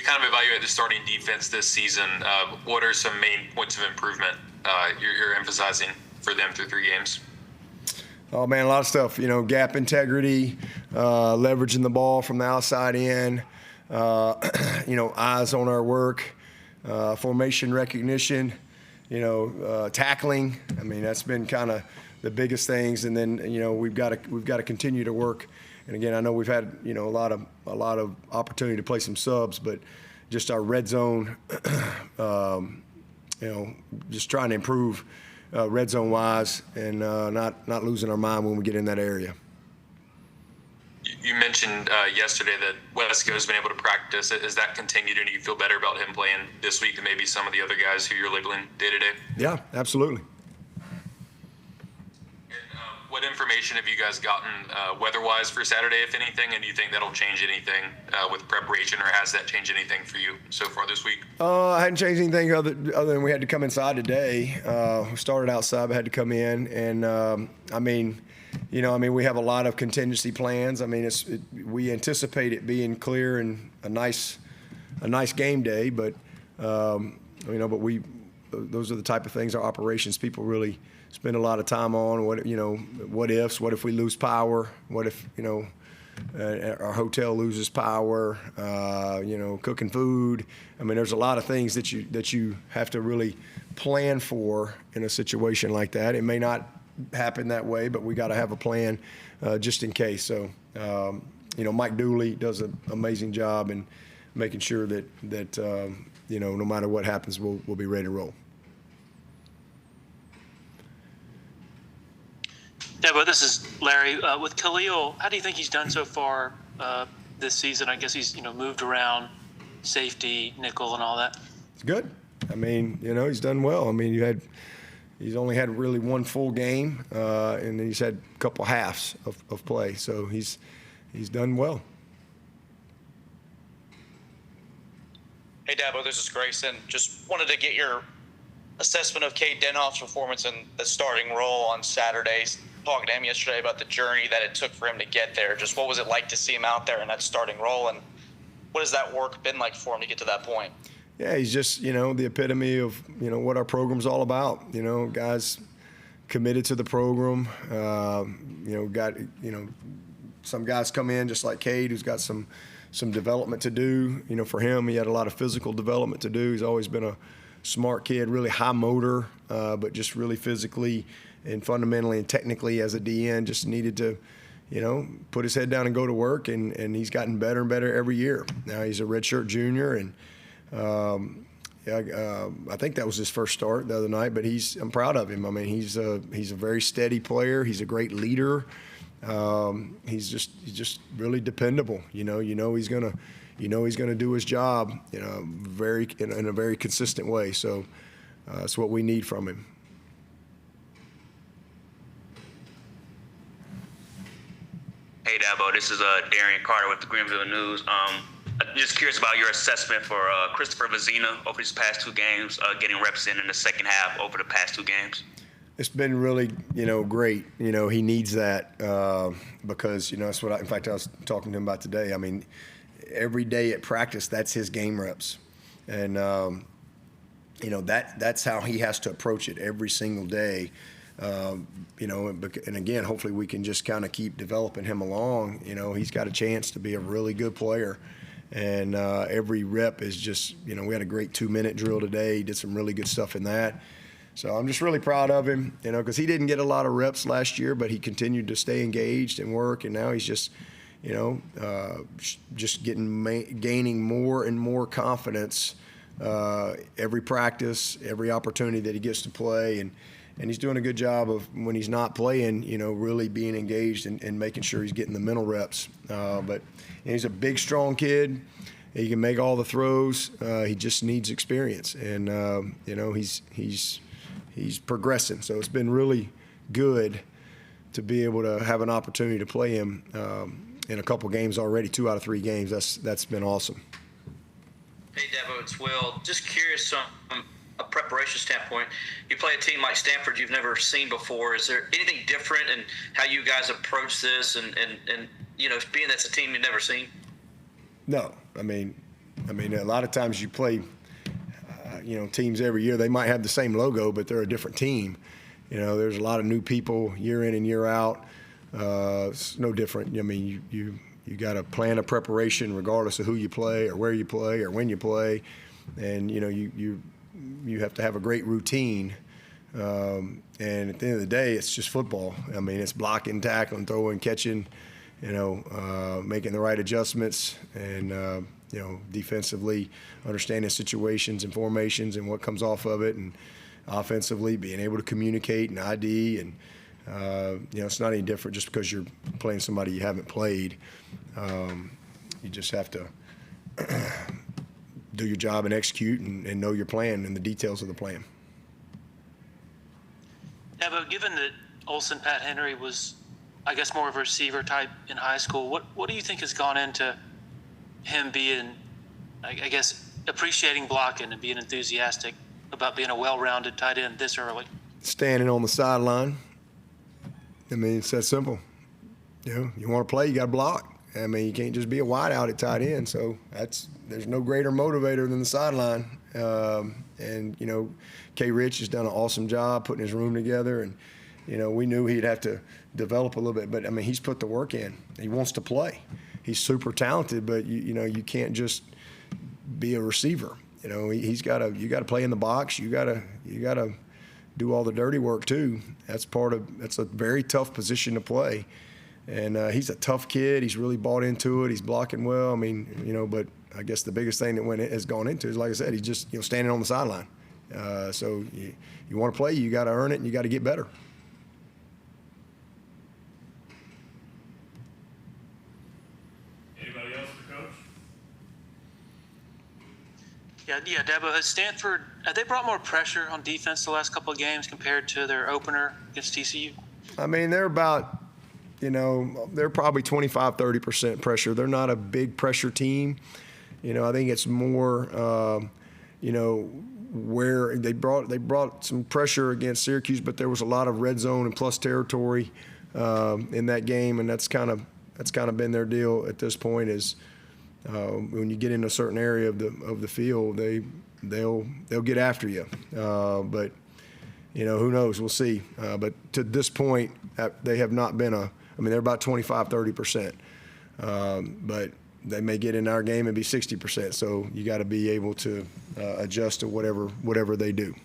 kind of evaluate the starting defense this season, what are some main points of improvement you're emphasizing for them through 3 games? Oh, man, a lot of stuff. Gap integrity, leveraging the ball from the outside in, eyes on our work, formation recognition, tackling. I mean, that's been kind of the biggest things. And then, we've got to continue to work. And again, I know we've had, a lot of opportunity to play some subs, but just our red zone, just trying to improve red zone wise and not losing our mind when we get in that area. You mentioned yesterday that Wesco's been able to practice. Has that continued, and do you feel better about him playing this week than maybe some of the other guys who you're labeling day to day? Yeah, absolutely. What information have you guys gotten weather-wise for Saturday, if anything, and do you think that'll change anything with preparation, or has that changed anything for you so far this week? I hadn't changed anything other than we had to come inside today. We started outside, but had to come in, and we have a lot of contingency plans. I mean, we anticipate it being clear and a nice game day, but those are the type of things our operations people really spend a lot of time on. What ifs? What if we lose power? What if our hotel loses power? Cooking food. I mean, there's a lot of things that you have to really plan for in a situation like that. It may not happen that way, but we got to have a plan just in case. So, Mike Dooley does an amazing job in making sure that no matter what happens, we'll be ready to roll. Dabo, this is Larry. With Khalil, how do you think he's done so far this season? I guess he's moved around, safety, nickel, and all that. It's good. I mean, he's done well. I mean, he's only had really one full game, and then he's had a couple halves of play. So he's done well. Hey, Dabo, this is Grayson. Just wanted to get your assessment of Cade Denhoff's performance in the starting role on Saturdays. Talking to him yesterday about the journey that it took for him to get there. Just what was it like to see him out there in that starting role, and what has that work been like for him to get to that point? Yeah, he's just, the epitome of, what our program's all about. Guys committed to the program. Some guys come in just like Cade, who's got some development to do. For him, he had a lot of physical development to do. He's always been a smart kid, really high motor, but just really physically and fundamentally and technically as a DN just needed to, put his head down and go to work, and he's gotten better and better every year. Now he's a redshirt junior, and I think that was his first start the other night, but I'm proud of him. I mean, he's a very steady player. He's a great leader. He's just really dependable. He's gonna do his job, in a very consistent way. So that's what we need from him. Hey, Dabo, this is Darian Carter with the Greenville News. I'm just curious about your assessment for Christopher Vizzina over these past 2 games, getting reps in the second half over the past 2 games. It's been really, great. He needs that because, that's what in fact, I was talking to him about today. I mean, every day at practice, that's his game reps. And, that's how he has to approach it every single day. And again, hopefully we can just kind of keep developing him along. He's got a chance to be a really good player. And every rep is just, we had a great 2-minute drill today. He did some really good stuff in that. So I'm just really proud of him, because he didn't get a lot of reps last year, but he continued to stay engaged and work. And now he's just, just gaining more and more confidence every practice, every opportunity that he gets to play. And he's doing a good job of, when he's not playing, really being engaged and making sure he's getting the mental reps. But he's a big, strong kid. He can make all the throws. He just needs experience. And, he's progressing. So it's been really good to be able to have an opportunity to play him in a couple games already, 2 out of 3 games. That's been awesome. Hey, Dabo, it's Will. Just curious from a preparation standpoint, you play a team like Stanford you've never seen before. Is there anything different in how you guys approach this and being that's a team you've never seen? No. I mean, I mean, a lot of times you play, teams every year. They might have the same logo, but they're a different team. There's a lot of new people year in and year out. It's no different. I mean, you got to plan a preparation regardless of who you play or where you play or when you play, and you have to have a great routine. And at the end of the day, it's just football. I mean, it's blocking, tackling, throwing, catching, making the right adjustments, and defensively understanding situations and formations and what comes off of it, and offensively being able to communicate and ID, and it's not any different just because you're playing somebody you haven't played. You just have to do your job and execute and know your plan and the details of the plan. Yeah, but given that Olsen Patt-Henry was, I guess, more of a receiver type in high school, what do you think has gone into him being, I guess, appreciating blocking and being enthusiastic about being a well-rounded tight end this early? Standing on the sideline. I mean, it's that simple. You want to play, you got to block. I mean, you can't just be a wideout at tight end. So there's no greater motivator than the sideline. And K. Rich has done an awesome job putting his room together. And we knew he'd have to develop a little bit, but I mean, he's put the work in. He wants to play. He's super talented, but you can't just be a receiver. You got to play in the box. You got to do all the dirty work too. That's a very tough position to play. And he's a tough kid. He's really bought into it. He's blocking well. I mean, but I guess the biggest thing that has gone into is, like I said, he's just standing on the sideline. So you want to play, you got to earn it, and you got to get better. Anybody else for Coach? Yeah, Dabo, has Stanford, have they brought more pressure on defense the last couple of games compared to their opener against TCU? I mean, they're about, they're probably 25, 30% pressure. They're not a big pressure team. I think it's more, where they brought some pressure against Syracuse, but there was a lot of red zone and plus territory in that game, and that's kind of been their deal at this point. Is when you get in a certain area of the field, they'll get after you. But who knows? We'll see. But to this point, they have not been they're about 25, 30%. But they may get in our game and be 60%. So you got to be able to adjust to whatever they do.